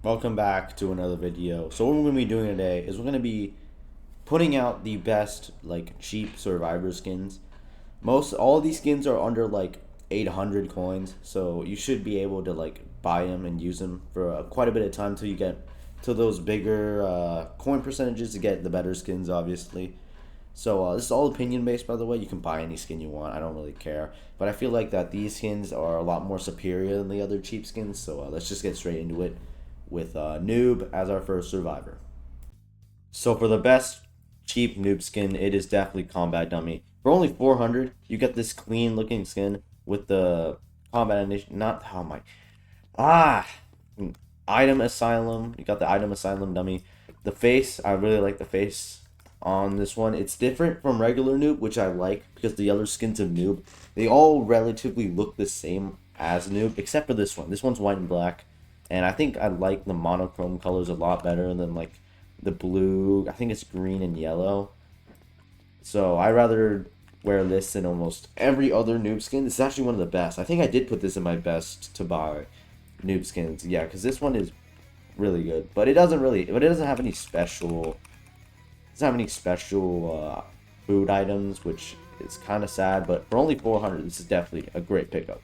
Welcome back to another video. So what we're going to be doing today is we're going to be putting out the best like cheap survivor skins. Most all of these skins are under like 800 coins, so you should be able to like buy them and use them for quite a bit of time till you get to those bigger coin percentages to get the better skins, obviously. So this is all opinion based, by the way. You can buy any skin you want. I don't really care, but I feel like that these skins are a lot more superior than the other cheap skins. So let's just get straight into it with Noob as our first survivor. So for the best cheap Noob skin, it is definitely Combat Dummy. For only 400, you get this clean looking skin with the Combat Animation. Not how my ah Item Asylum. You got the Item Asylum dummy. The face, I really like the face on this one. It's different from regular Noob, which I like because the other skins of Noob, they all relatively look the same as Noob, except for this one. This one's white and black, and I think I like the monochrome colors a lot better than like the blue. I think it's green and yellow. So I rather wear this than almost every other Noob skin. This is actually one of the best. I think I did put this in my best to buy Noob skins. Yeah, because this one is really good, but it doesn't have any special. It doesn't have any special food items, which is kind of sad. But for only 400, this is definitely a great pickup.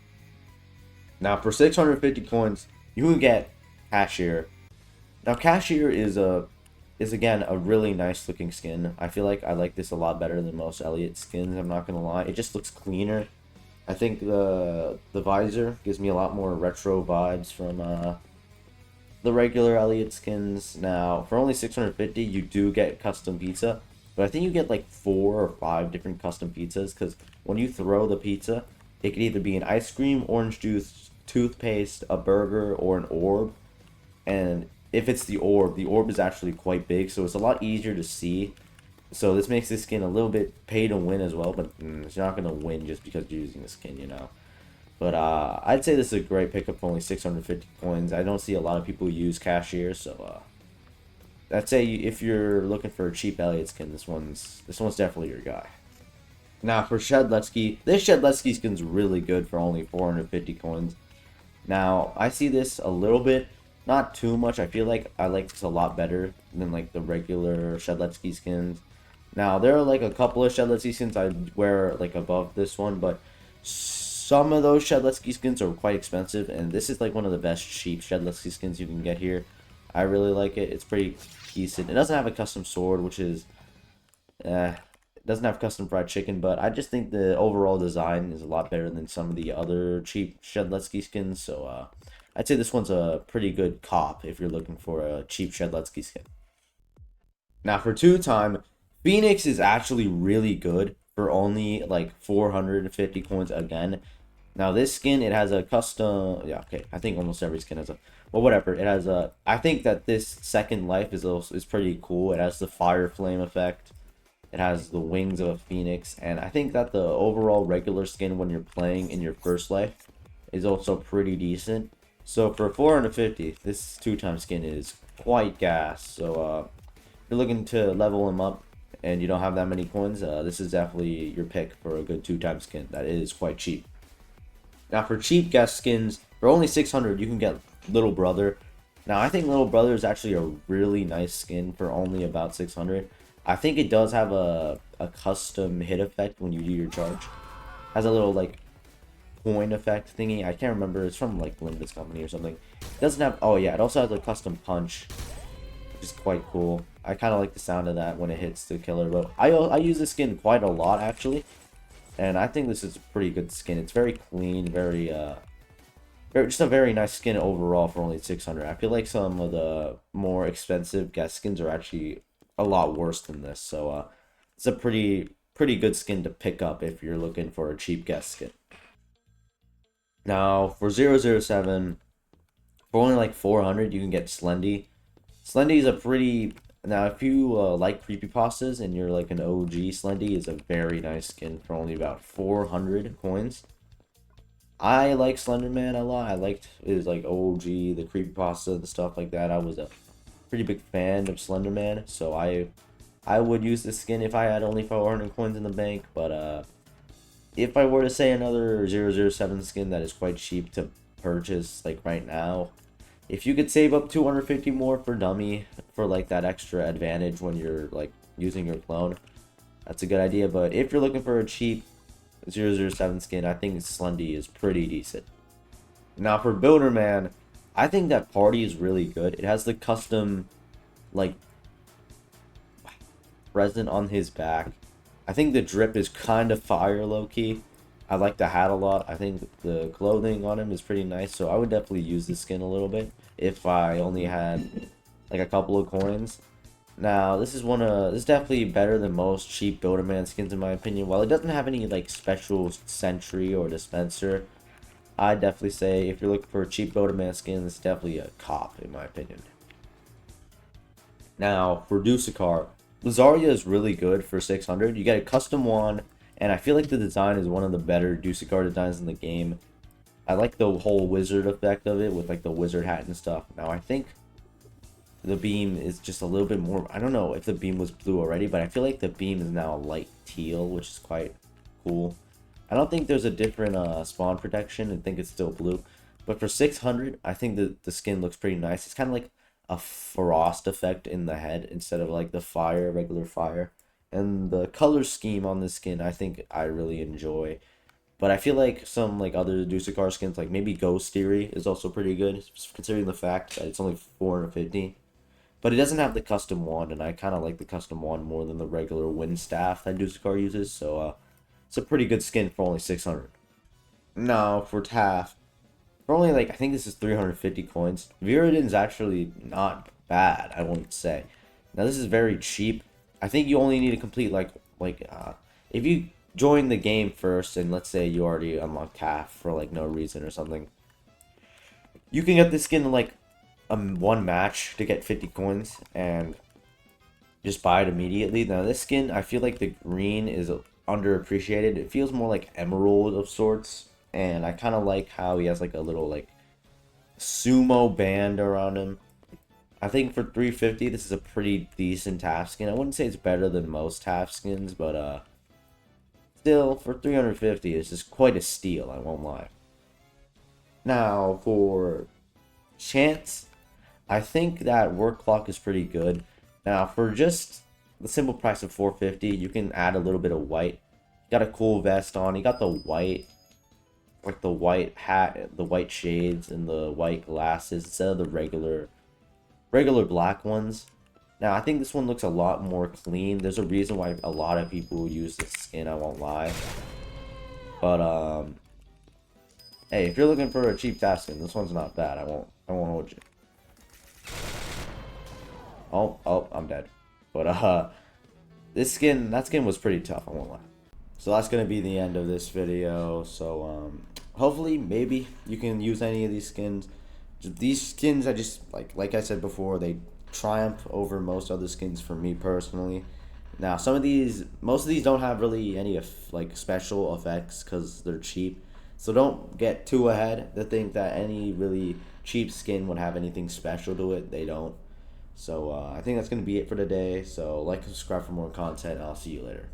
Now for 650 coins, you can get Cashier. Now Cashier is again a really nice looking skin. I feel like I like this a lot better than most Elliot skins. I'm not gonna lie, it just looks cleaner. I think the visor gives me a lot more retro vibes from the regular Elliot skins. Now for only 650, you do get custom pizza, but I think you get like 4 or 5 different custom pizzas because when you throw the pizza, it could either be an ice cream, orange juice, toothpaste, a burger, or an orb. And if it's the orb is actually quite big, so it's a lot easier to see. So this makes this skin a little bit pay to win as well, but it's not gonna win just because you're using the skin, you know. But I'd say this is a great pickup for only 650 coins. I don't see a lot of people use Cashier, so I'd say if you're looking for a cheap Elliot skin, this one's definitely your guy. Now for Shedletsky, this Shedletsky skin's really good for only 450 coins. Now I see this a little bit, not too much. I feel like I like this a lot better than like the regular Shedletsky skins. Now there are like a couple of Shedletsky skins I wear like above this one, but some of those Shedletsky skins are quite expensive, and this is like one of the best cheap Shedletsky skins you can get here. I really like it. It's pretty decent. It doesn't have a custom sword, which is it doesn't have custom fried chicken, but I just think the overall design is a lot better than some of the other cheap Shedletsky skins. So I'd say this one's a pretty good cop if you're looking for a cheap Shedletsky skin. Now for 2-time, Phoenix is actually really good for only like 450 coins again. Now this skin, it has a custom, yeah, okay, I think almost every skin has a, well, whatever, it has a, I think that this second life is pretty cool. It has the fire flame effect. It has the wings of a phoenix, and I think that the overall regular skin when you're playing in your first life is also pretty decent. So for 450, this 2-time skin is quite gas. So if you're looking to level him up and you don't have that many coins, this is definitely your pick for a good 2-time skin that is quite cheap. Now for cheap gas skins, for only 600, you can get Little Brother. Now I think Little Brother is actually a really nice skin for only about 600. I think it does have a custom hit effect when you do your charge. Has a little like coin effect thingy. I can't remember. It's from like Limbus Company or something. It doesn't have. Oh yeah, it also has a custom punch, which is quite cool. I kind of like the sound of that when it hits the killer. But I use this skin quite a lot actually, and I think this is a pretty good skin. It's very clean, just a very nice skin overall for only 600. I feel like some of the more expensive guest skins are actually a lot worse than this. So it's a pretty good skin to pick up if you're looking for a cheap guest skin. Now for 007, for only like 400, you can get Slendy. Slendy is a pretty, now if you like creepypastas and you're like an OG, Slendy is a very nice skin for only about 400 coins. I like Slenderman a lot. I liked his like OG, the creepypasta and stuff like that. I was a pretty big fan of Slenderman, so I would use this skin if I had only 400 coins in the bank. But if I were to say another 007 skin that is quite cheap to purchase like right now, If you could save up 250 more for dummy for like that extra advantage when you're like using your clone, that's a good idea. But if you're looking for a cheap 007 skin, I think Slendy is pretty decent. Now for Builder Man, I think that Party is really good. It has the custom like present on his back. I think the drip is kind of fire low key. I like the hat a lot. I think the clothing on him is pretty nice, so I would definitely use the skin a little bit if I only had like a couple of coins. Now, this is definitely better than most cheap Builderman skins in my opinion. While it doesn't have any like special sentry or dispenser, I definitely say if you're looking for a cheap Builderman skin, it's definitely a cop in my opinion. Now, for Dusakar, Lazaria is really good for 600. You get a custom wand, and I feel like the design is one of the better Dusakar designs in the game. I like the whole wizard effect of it with like the wizard hat and stuff. Now, I think the beam is just a little bit more, I don't know if the beam was blue already, but I feel like the beam is now light teal, which is quite cool. I don't think there's a different spawn protection. I think it's still blue. But for 600, I think the skin looks pretty nice. It's kind of like a frost effect in the head instead of like the fire, regular fire. And the color scheme on this skin, I think I really enjoy. But I feel like some like other Dusakar skins, like maybe Ghost Theory, is also pretty good, considering the fact that it's only 450. But it doesn't have the custom wand, and I kind of like the custom wand more than the regular wind staff that Dusakar uses. So it's a pretty good skin for only 600. Now for Taff, for only like I think this is 350 coins. Viridin's actually not bad, I wouldn't say. Now this is very cheap. I think you only need to complete if you join the game first and let's say you already unlocked Taff for like no reason or something, you can get this skin in like one match to get 50 coins and just buy it immediately. Now this skin, I feel like the green is underappreciated. It feels more like emerald of sorts, and I kind of like how he has like a little like sumo band around him. I think for 350, this is a pretty decent Taff skin. I wouldn't say it's better than most Taff skins, but still for 350, it's just quite a steal. I won't lie. Now for Chance, I think that work clock is pretty good. Now for just the simple price of 450, you can add a little bit of white. You got a cool vest on. You got the white, like the white hat, the white shades, and the white glasses instead of the regular black ones. Now I think this one looks a lot more clean. There's a reason why a lot of people use this skin. I won't lie. But hey, if you're looking for a cheap Taff skin, this one's not bad. I won't hold you. Oh, I'm dead. But that skin was pretty tough, I won't lie. So that's gonna be the end of this video. So hopefully maybe you can use any of these skins. These skins I just like I said before, they triumph over most other skins for me personally. Now most of these don't have really any like special effects because they're cheap. So don't get too ahead to think that any really cheap skin would have anything special to it. They don't. So I think that's going to be it for today. So like and subscribe for more content, and I'll see you later.